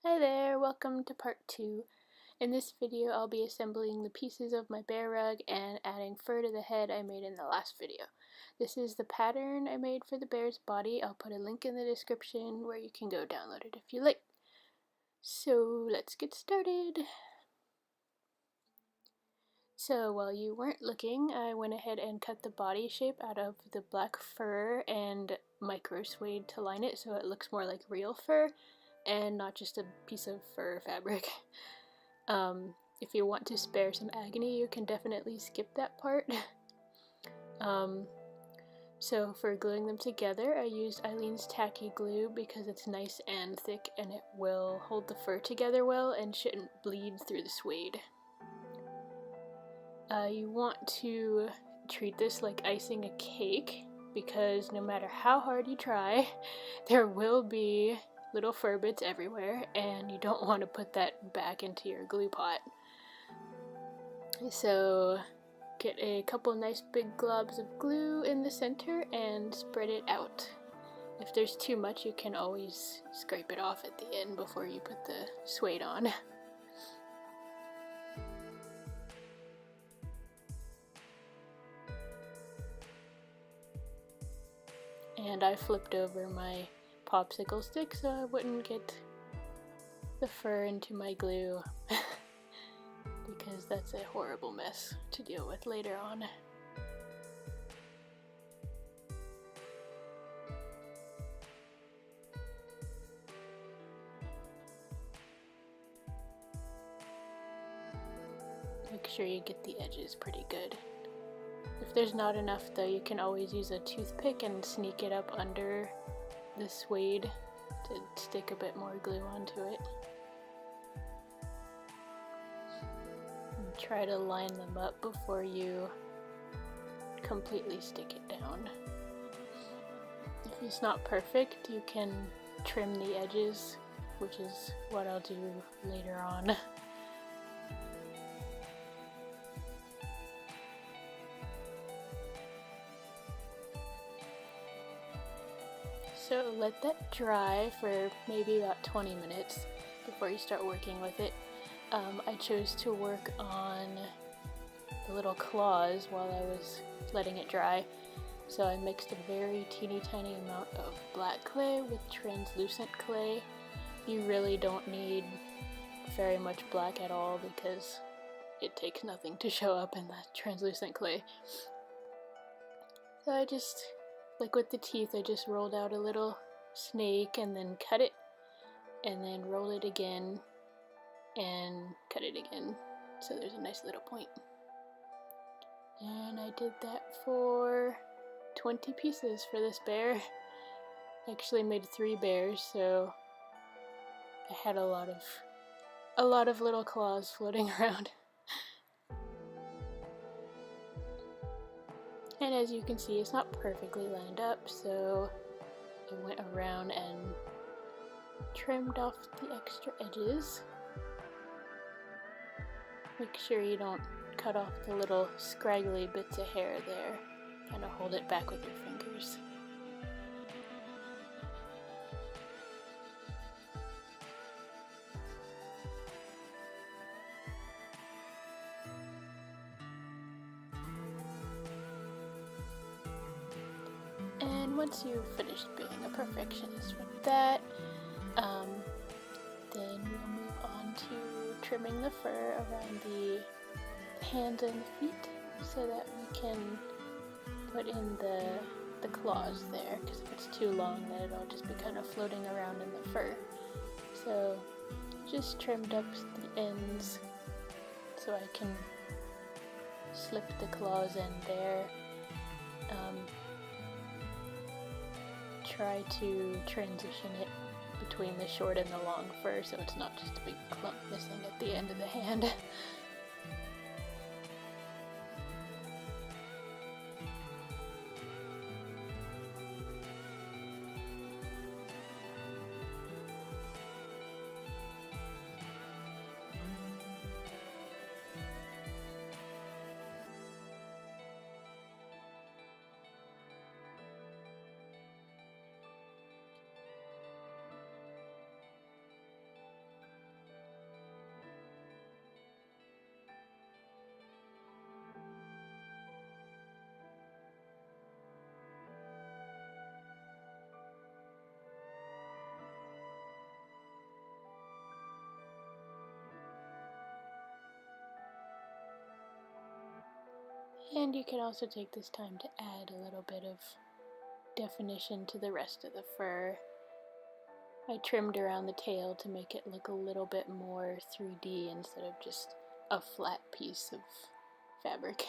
Hi there, welcome to part 2. In this video I'll be assembling the pieces of my bear rug and adding fur to the head I made in the last video. This is the pattern I made for the bear's body. I'll put a link in the description where you can go download it if you like. So let's get started. So while you weren't looking, I went ahead and cut the body shape out of the black fur and micro suede to line it so it looks more like real fur and not just a piece of fur fabric. If you want to spare some agony, you can definitely skip that part. So for gluing them together, I used Eileen's tacky glue because it's nice and thick and it will hold the fur together well and shouldn't bleed through the suede. You want to treat this like icing a cake because no matter how hard you try, there will be little fur bits everywhere and you don't want to put that back into your glue pot. So get a couple nice big globs of glue in the center and spread it out. If there's too much, you can always scrape it off at the end before you put the suede on. And I flipped over my popsicle stick so I wouldn't get the fur into my glue because that's a horrible mess to deal with later on. Make sure you get the edges pretty good. If there's not enough though, you can always use a toothpick and sneak it up under the suede to stick a bit more glue onto it. And try to line them up before you completely stick it down. If it's not perfect, you can trim the edges, which is what I'll do later on. So let that dry for maybe about 20 minutes before you start working with it. I chose to work on the little claws while I was letting it dry. So I mixed a very teeny tiny amount of black clay with translucent clay. You really don't need very much black at all because it takes nothing to show up in the translucent clay. So I just, like with the teeth, I just rolled out a little snake and then cut it, and then roll it again and cut it again, so there's a nice little point. And I did that for 20 pieces for this bear. I actually made 3 bears, so I had a lot of little claws floating around. And as you can see, it's not perfectly lined up, so I went around and trimmed off the extra edges. Make sure you don't cut off the little scraggly bits of hair there. Kind of hold it back with your fingers. And once you've finished being a perfectionist with that, then we'll move on to trimming the fur around the hands and the feet so that we can put in the claws there, because if it's too long then it'll just be kind of floating around in the fur. So just trimmed up the ends so I can slip the claws in there. Try to transition it between the short and the long fur so it's not just a big clump missing at the end of the hand. And you can also take this time to add a little bit of definition to the rest of the fur. I trimmed around the tail to make it look a little bit more 3D instead of just a flat piece of fabric.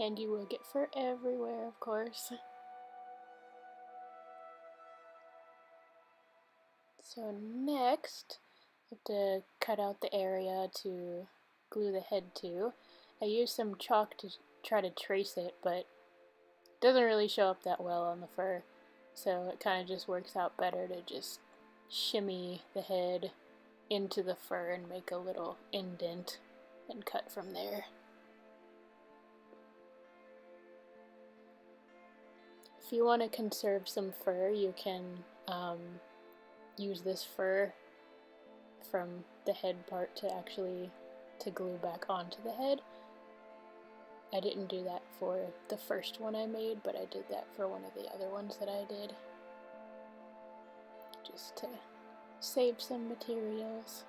And you will get fur everywhere, of course. So next, I have to cut out the area to glue the head to. I used some chalk to try to trace it, but it doesn't really show up that well on the fur. So it kind of just works out better to just shimmy the head into the fur and make a little indent and cut from there. If you want to conserve some fur, you can use this fur from the head part to glue back onto the head. I didn't do that for the first one I made, but I did that for one of the other ones that I did, just to save some materials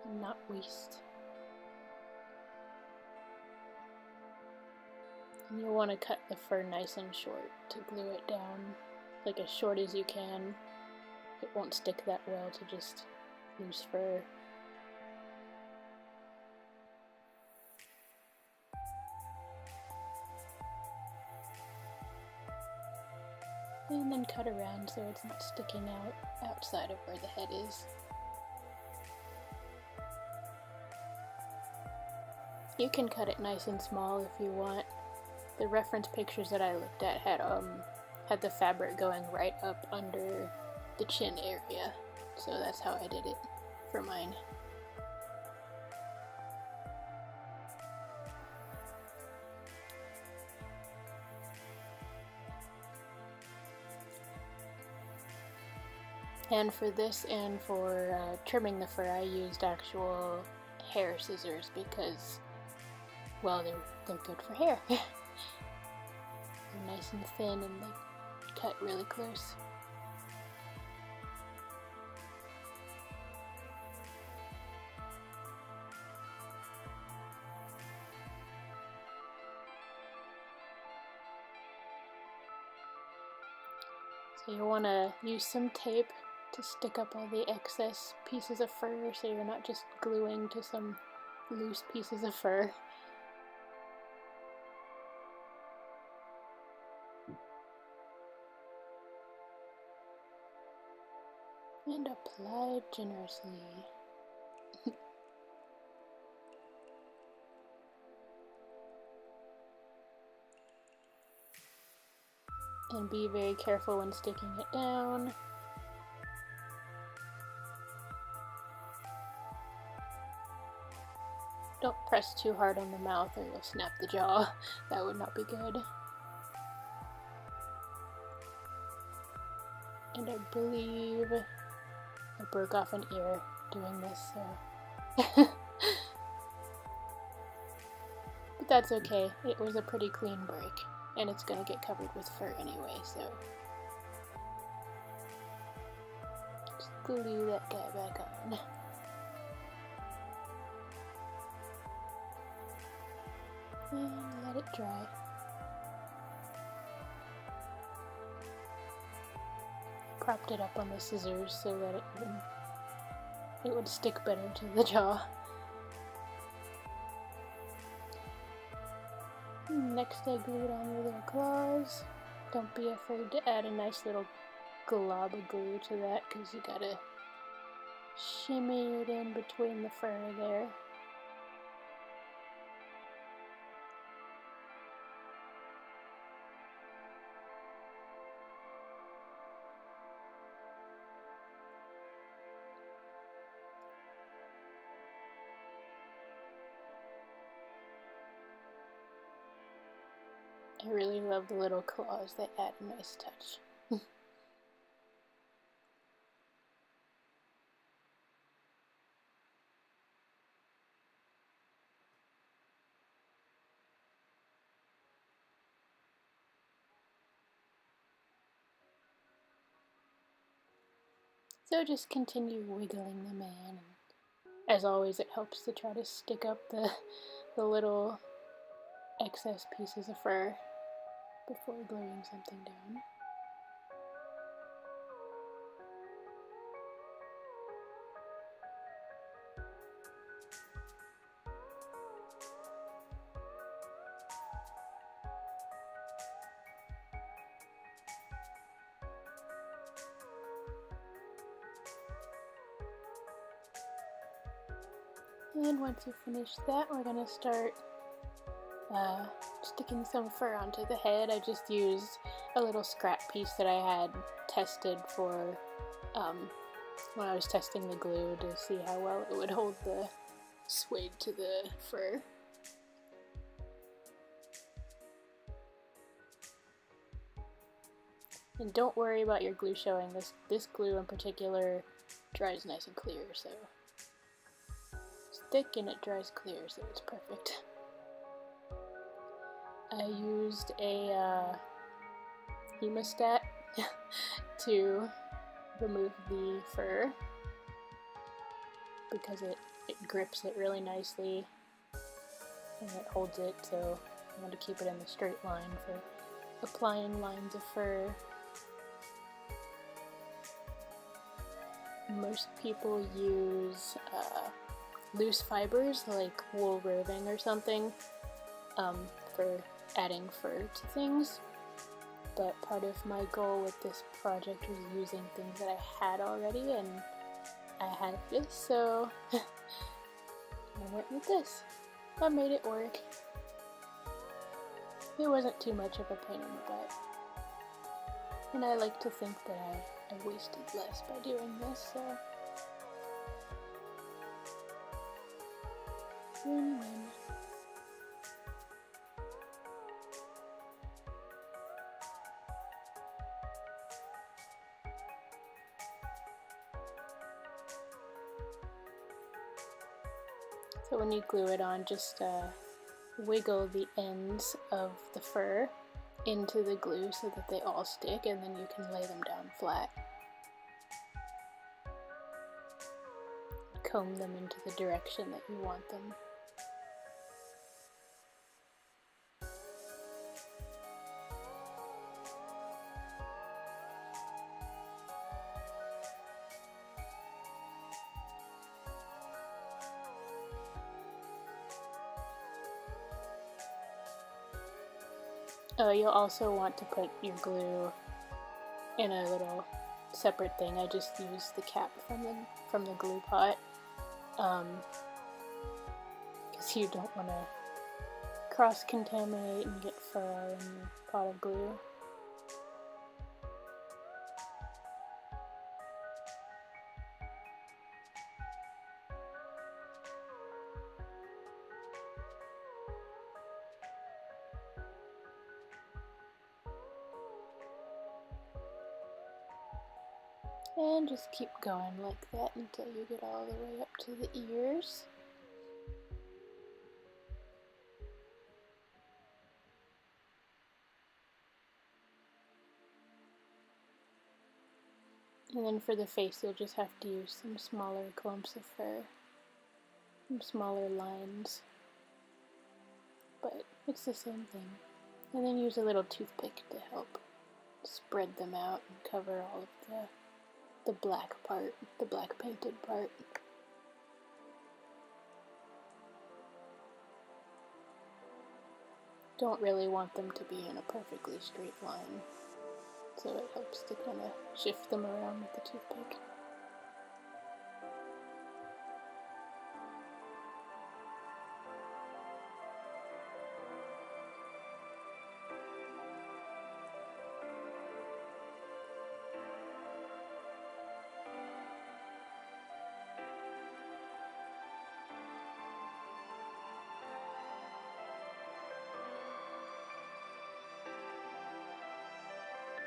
and not waste. And you'll want to cut the fur nice and short to glue it down, like as short as you can. It won't stick that well to just loose fur. And then cut around so it's not sticking out outside of where the head is. You can cut it nice and small if you want. The reference pictures that I looked at had the fabric going right up under the chin area, so that's how I did it for mine. And for this and for trimming the fur, I used actual hair scissors because, well, they're good for hair. They're nice and thin and they cut really close. So you want to use some tape to stick up all the excess pieces of fur so you're not just gluing to some loose pieces of fur. And apply generously. And be very careful when sticking it down. Don't press too hard on the mouth or you'll snap the jaw. That would not be good. And I believe I broke off an ear doing this, so... But that's okay. It was a pretty clean break, and it's gonna get covered with fur anyway, so... Just glue that guy back on. And let it dry. Propped it up on the scissors so that it would stick better to the jaw. Next I glued on the little claws. Don't be afraid to add a nice little glob of glue to that because you gotta shimmy it in between the fur there. I really love the little claws, they add a nice touch. So just continue wiggling them in. And as always, it helps to try to stick up the little excess pieces of fur before gluing something down. And once you finish that, we're going to start sticking some fur onto the head. I just used a little scrap piece that I had tested for when I was testing the glue to see how well it would hold the suede to the fur. And don't worry about your glue showing. This glue in particular dries nice and clear, so it's thick and it dries clear, so it's perfect. I used a hemostat to remove the fur because it grips it really nicely and it holds it, so I want to keep it in the straight line for applying lines of fur. Most people use loose fibers like wool roving or something for adding fur to things, but part of my goal with this project was using things that I had already, and I had this, so I went with this. I made it work. It wasn't too much of a pain in the butt, and I like to think that I wasted less by doing this, so win-win. So when you glue it on, just wiggle the ends of the fur into the glue so that they all stick, and then you can lay them down flat. Comb them into the direction that you want them. Oh, you'll also want to put your glue in a little separate thing. I just used the cap from the glue pot, because you don't want to cross-contaminate and get fur in your pot of glue. And just keep going like that until you get all the way up to the ears. And then for the face, you'll just have to use some smaller clumps of fur, some smaller lines, but it's the same thing. And then use a little toothpick to help spread them out and cover all of the black part, the black painted part. Don't really want them to be in a perfectly straight line, so it helps to kind of shift them around with the toothpick.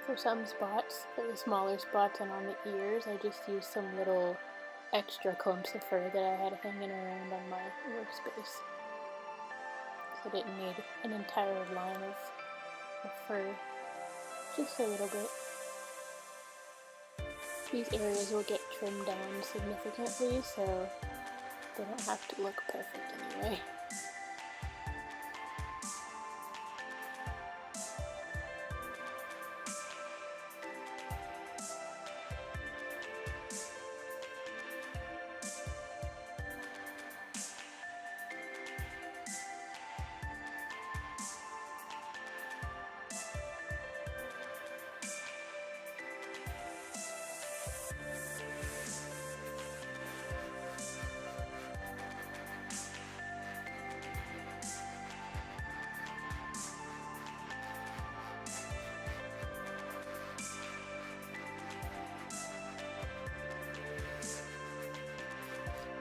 For some spots, for the smaller spots and on the ears, I just used some little extra clumps of fur that I had hanging around on my workspace. So I didn't need an entire line of fur, just a little bit. These areas will get trimmed down significantly, so they don't have to look perfect anyway.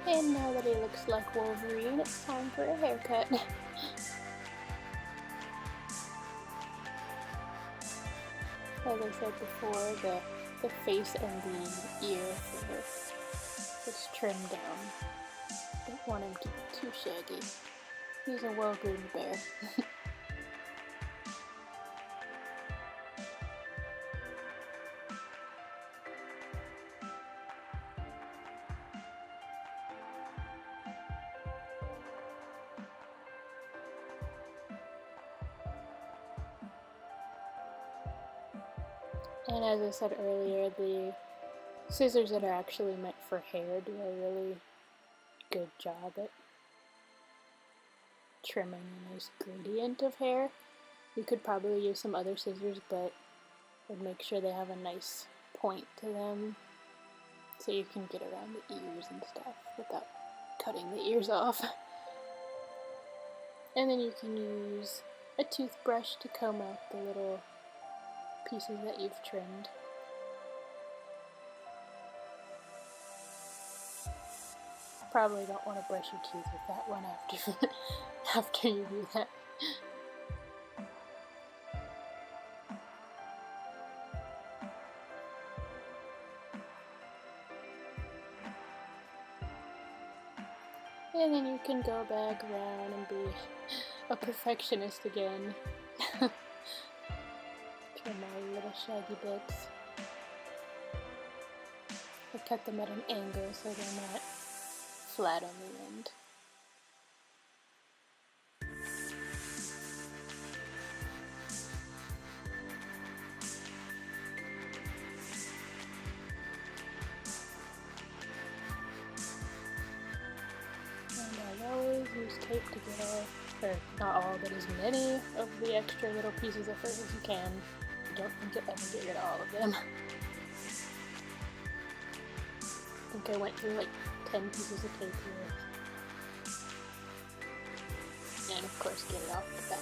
And now that he looks like Wolverine, it's time for a haircut. As I said before, the face and the ear are just trimmed down. Don't want him to be too shaggy. He's a well-groomed bear. And as I said earlier, the scissors that are actually meant for hair do a really good job at trimming a nice gradient of hair. You could probably use some other scissors, but I'd make sure they have a nice point to them so you can get around the ears and stuff without cutting the ears off. And then you can use a toothbrush to comb out the little pieces that you've trimmed. Probably don't want to brush your teeth with that one after you do that. And then you can go back around and be a perfectionist again. Trim all the little shaggy bits. I cut them at an angle so they're not flat on the end. And I always use tape to get all, or not all, but as many of the extra little pieces of fur as you can. I don't think you'll ever get rid of all of them. I think I went through like 10 pieces of tape here. And of course get it off the back.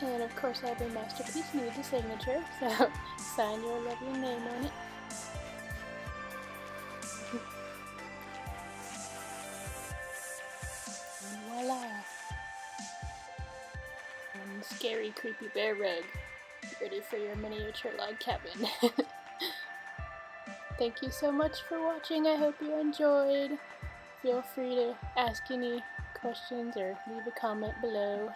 And of course every masterpiece needs a signature, so sign your lovely name on it. And voila! One scary, creepy bear rug, ready for your miniature log cabin. Thank you so much for watching, I hope you enjoyed. Feel free to ask any questions or leave a comment below.